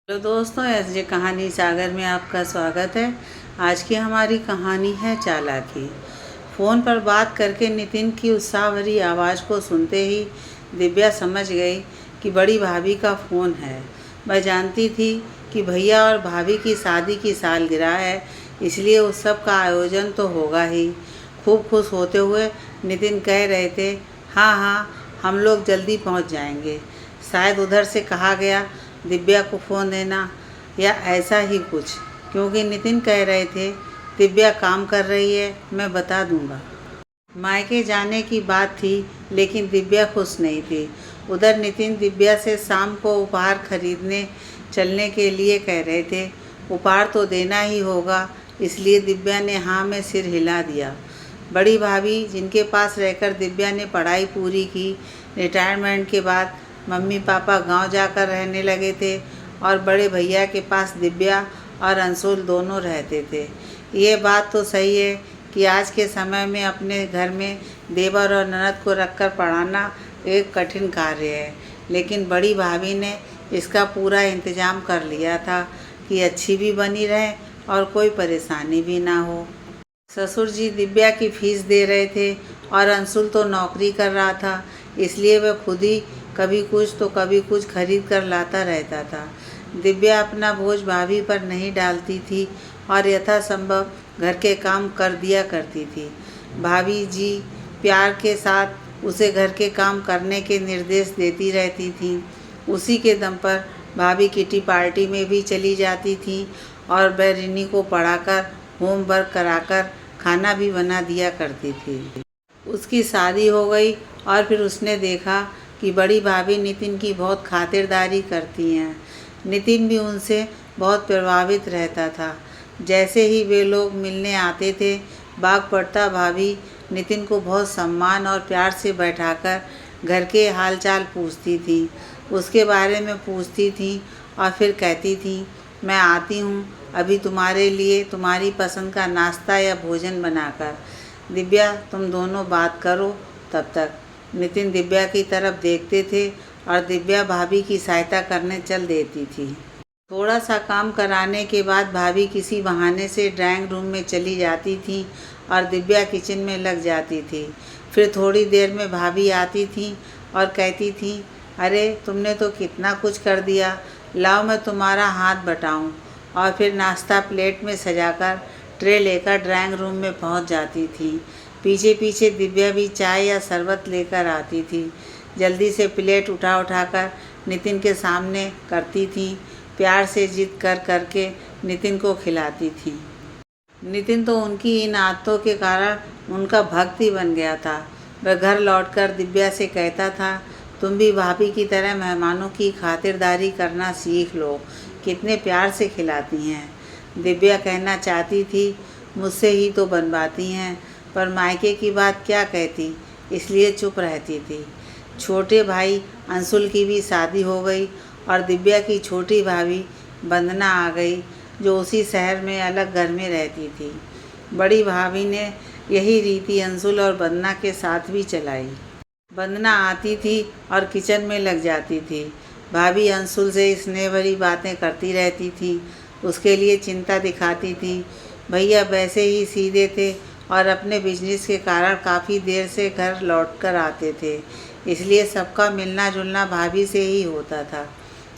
Hello दोस्तों, SJ कहानी सागर में आपका स्वागत है। आज की हमारी कहानी है चालाकी। फ़ोन पर बात करके नितिन की उत्साह भरी आवाज़ को सुनते ही दिव्या समझ गई कि बड़ी भाभी का फ़ोन है। वह जानती थी कि भैया और भाभी की शादी की सालगिरह है, इसलिए उस सब का आयोजन तो होगा ही। खूब खुश होते हुए नितिन कह रहे थे, हाँ हाँ, हम लोग जल्दी पहुंच जाएंगे। शायद उधर से कहा गया दिव्या को फ़ोन देना या ऐसा ही कुछ, क्योंकि नितिन कह रहे थे दिव्या काम कर रही है, मैं बता दूंगा। मायके जाने की बात थी, लेकिन दिव्या खुश नहीं थी। उधर नितिन दिव्या से शाम को उपहार खरीदने चलने के लिए कह रहे थे। उपहार तो देना ही होगा, इसलिए दिव्या ने हाँ में सिर हिला दिया। बड़ी भाभी, जिनके पास रहकर दिव्या ने पढ़ाई पूरी की, रिटायरमेंट के बाद मम्मी पापा गांव जाकर रहने लगे थे और बड़े भैया के पास दिव्या और अंशुल दोनों रहते थे। ये बात तो सही है कि आज के समय में अपने घर में देवर और ननद को रखकर पढ़ाना एक कठिन कार्य है, लेकिन बड़ी भाभी ने इसका पूरा इंतजाम कर लिया था कि अच्छी भी बनी रहे और कोई परेशानी भी ना हो। ससुर जी दिव्या की फीस दे रहे थे और अंशुल तो नौकरी कर रहा था, इसलिए वह खुद ही कभी कुछ तो कभी कुछ खरीद कर लाता रहता था। दिव्या अपना बोझ भाभी पर नहीं डालती थी और यथासंभव घर के काम कर दिया करती थी। भाभी जी प्यार के साथ उसे घर के काम करने के निर्देश देती रहती थी। उसी के दम पर भाभी किटी पार्टी में भी चली जाती थी और वह रिनी को पढ़ाकर होमवर्क कराकर खाना भी बना दिया करती थी। उसकी शादी हो गई और फिर उसने देखा कि बड़ी भाभी नितिन की बहुत खातिरदारी करती हैं। नितिन भी उनसे बहुत प्रभावित रहता था। जैसे ही वे लोग मिलने आते थे, बागपड़ता भाभी नितिन को बहुत सम्मान और प्यार से बैठाकर घर के हालचाल पूछती थी, उसके बारे में पूछती थी और फिर कहती थी, मैं आती हूँ अभी तुम्हारे लिए तुम्हारी पसंद का नाश्ता या भोजन बनाकर। दिव्या, तुम दोनों बात करो तब तक। नितिन दिव्या की तरफ देखते थे और दिव्या भाभी की सहायता करने चल देती थी। थोड़ा सा काम कराने के बाद भाभी किसी बहाने से ड्राइंग रूम में चली जाती थी और दिव्या किचन में लग जाती थी। फिर थोड़ी देर में भाभी आती थी और कहती थी, अरे तुमने तो कितना कुछ कर दिया, लाओ मैं तुम्हारा हाथ बटाऊं। और फिर नाश्ता प्लेट में सजाकर ट्रे लेकर ड्राइंग रूम में पहुंच जाती थी। पीछे पीछे दिव्या भी चाय या शरबत लेकर आती थी। जल्दी से प्लेट उठा उठाकर नितिन के सामने करती थी। प्यार से जिद कर करके नितिन को खिलाती थी। नितिन तो उनकी इन आदतों के कारण उनका भक्त ही बन गया था। वह घर लौटकर दिव्या से कहता था, तुम भी भाभी की तरह मेहमानों की खातिरदारी करना सीख लो, कितने प्यार से खिलाती हैं। दिव्या कहना चाहती थी, मुझसे ही तो बनवाती हैं, पर मायके की बात क्या कहती, इसलिए चुप रहती थी। छोटे भाई अंशुल की भी शादी हो गई और दिव्या की छोटी भाभी वंदना आ गई, जो उसी शहर में अलग घर में रहती थी। बड़ी भाभी ने यही रीति अंशुल और वंदना के साथ भी चलाई। वंदना आती थी और किचन में लग जाती थी। भाभी अंशुल से स्नेह भरी बातें करती रहती थी, उसके लिए चिंता दिखाती थी। भैया वैसे ही सीधे थे और अपने बिजनेस के कारण काफ़ी देर से घर लौटकर आते थे, इसलिए सबका मिलना जुलना भाभी से ही होता था।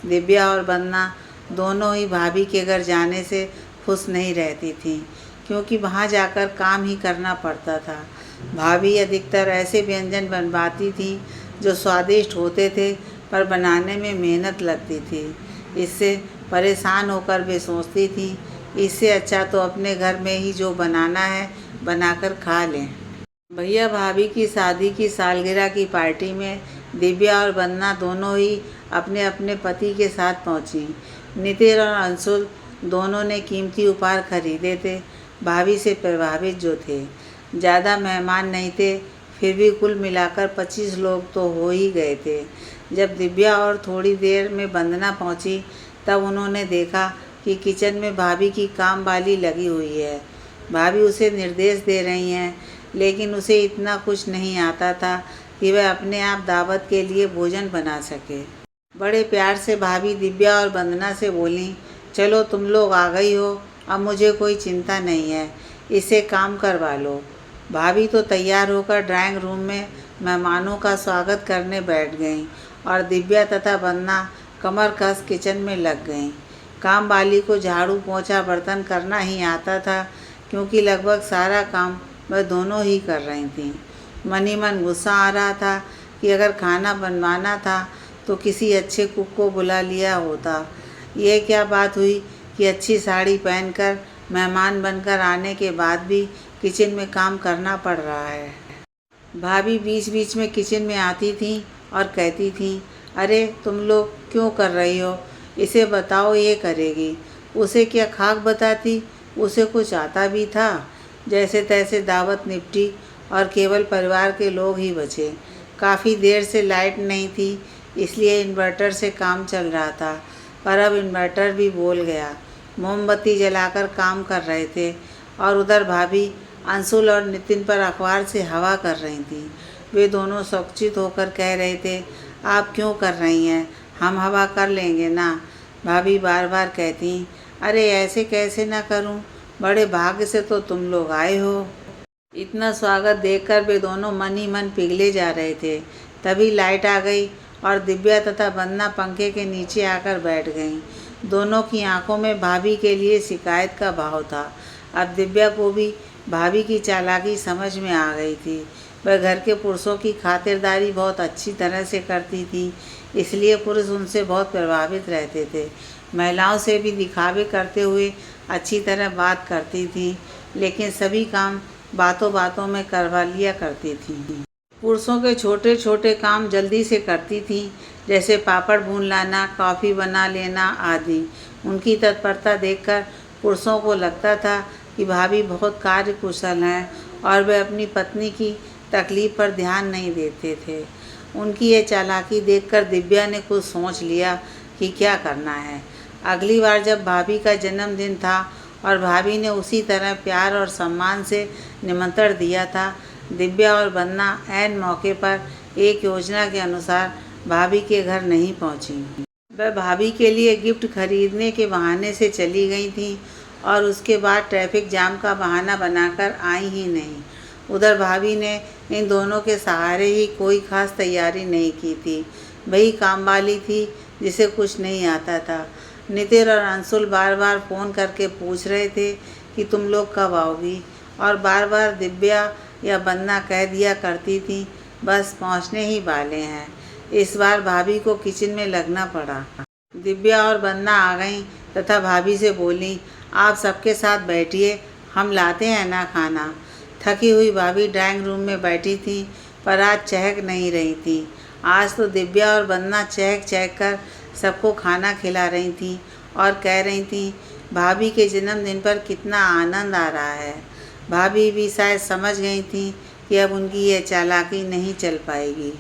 दिव्या और वंदना दोनों ही भाभी के घर जाने से खुश नहीं रहती थी, क्योंकि वहाँ जाकर काम ही करना पड़ता था। भाभी अधिकतर ऐसे व्यंजन बनवाती थी जो स्वादिष्ट होते थे, पर बनाने में मेहनत लगती थी। इससे परेशान होकर वे सोचती थी, इससे अच्छा तो अपने घर में ही जो बनाना है बनाकर खा लें। भैया भाभी की शादी की सालगिरह की पार्टी में दिव्या और वंदना दोनों ही अपने अपने पति के साथ पहुंची। नितिन और अंशुल दोनों ने कीमती उपहार खरीदे थे। भाभी से प्रभावित जो थे, ज़्यादा मेहमान नहीं थे, फिर भी कुल मिलाकर 25 लोग तो हो ही गए थे। जब दिव्या और थोड़ी देर में वंदना पहुंची, तब उन्होंने देखा कि किचन में भाभी की काम वाली लगी हुई है। भाभी उसे निर्देश दे रही हैं, लेकिन उसे इतना कुछ नहीं आता था कि वह अपने आप दावत के लिए भोजन बना सके। बड़े प्यार से भाभी दिव्या और वंदना से बोलीं, चलो तुम लोग आ गई हो, अब मुझे कोई चिंता नहीं है, इसे काम करवा लो। भाभी तो तैयार होकर ड्राइंग रूम में मेहमानों का स्वागत करने बैठ गईं और दिव्या तथा वंदना कमर कस किचन में लग गईं। काम वाली को झाड़ू पोंछा बर्तन करना ही आता था, क्योंकि लगभग सारा काम वह दोनों ही कर रही थीं। मन ही मन गुस्सा आ रहा था कि अगर खाना बनवाना था तो किसी अच्छे कुक को बुला लिया होता। यह क्या बात हुई कि अच्छी साड़ी पहनकर मेहमान बनकर आने के बाद भी किचन में काम करना पड़ रहा है। भाभी बीच बीच में किचन में आती थीं और कहती थीं, अरे तुम लोग क्यों कर रही हो, इसे बताओ ये करेगी। उसे क्या खाक बताती, उसे कुछ आता भी था। जैसे तैसे दावत निपटी और केवल परिवार के लोग ही बचे। काफ़ी देर से लाइट नहीं थी, इसलिए इन्वर्टर से काम चल रहा था, पर अब इन्वर्टर भी बोल गया। मोमबत्ती जलाकर काम कर रहे थे और उधर भाभी अंशुल और नितिन पर अखबार से हवा कर रही थी। वे दोनों सचकित होकर कह रहे थे, आप क्यों कर रही हैं, हम हवा कर लेंगे ना। भाभी बार बार कहती, अरे ऐसे कैसे ना करूं, बड़े भाग्य से तो तुम लोग आए हो। इतना स्वागत देखकर वे दोनों मन ही मन पिघले जा रहे थे। तभी लाइट आ गई और दिव्या तथा वंदना पंखे के नीचे आकर बैठ गईं। दोनों की आंखों में भाभी के लिए शिकायत का भाव था। अब दिव्या को भी भाभी की चालाकी समझ में आ गई थी। वह घर के पुरुषों की खातिरदारी बहुत अच्छी तरह से करती थी, इसलिए पुरुष उनसे बहुत प्रभावित रहते थे। महिलाओं से भी दिखावे करते हुए अच्छी तरह बात करती थी, लेकिन सभी काम बातों बातों में करवा लिया करती थी। पुरुषों के छोटे छोटे काम जल्दी से करती थी, जैसे पापड़ भून लाना, कॉफ़ी बना लेना आदि। उनकी तत्परता देखकर पुरुषों को लगता था कि भाभी बहुत कार्यकुशल हैं और वे अपनी पत्नी की तकलीफ़ पर ध्यान नहीं देते थे। उनकी ये चालाकी देखकर दिव्या ने कुछ सोच लिया कि क्या करना है। अगली बार जब भाभी का जन्मदिन था और भाभी ने उसी तरह प्यार और सम्मान से निमंत्रण दिया था, दिव्या और वंदना ऐन मौके पर एक योजना के अनुसार भाभी के घर नहीं पहुंची। वह भाभी के लिए गिफ्ट खरीदने के बहाने से चली गई थीं और उसके बाद ट्रैफिक जाम का बहाना बनाकर आई ही नहीं। उधर भाभी ने इन दोनों के सहारे ही कोई खास तैयारी नहीं की थी। वही काम वाली थी जिसे कुछ नहीं आता था। नितिन और अंशुल बार बार फ़ोन करके पूछ रहे थे कि तुम लोग कब आओगी, और बार बार दिव्या या वंदना कह दिया करती थी, बस पहुंचने ही वाले हैं। इस बार भाभी को किचन में लगना पड़ा। दिव्या और वंदना आ गईं तथा भाभी से बोली, आप सबके साथ बैठिए, हम लाते हैं ना खाना। थकी हुई भाभी ड्राइंग रूम में बैठी थी, पर आज चहक नहीं रही थी। आज तो दिव्या और वंदना चहक चहक कर सबको खाना खिला रही थीं और कह रही थीं, भाभी के जन्मदिन पर कितना आनंद आ रहा है। भाभी भी शायद समझ गई थीं कि अब उनकी ये चालाकी नहीं चल पाएगी।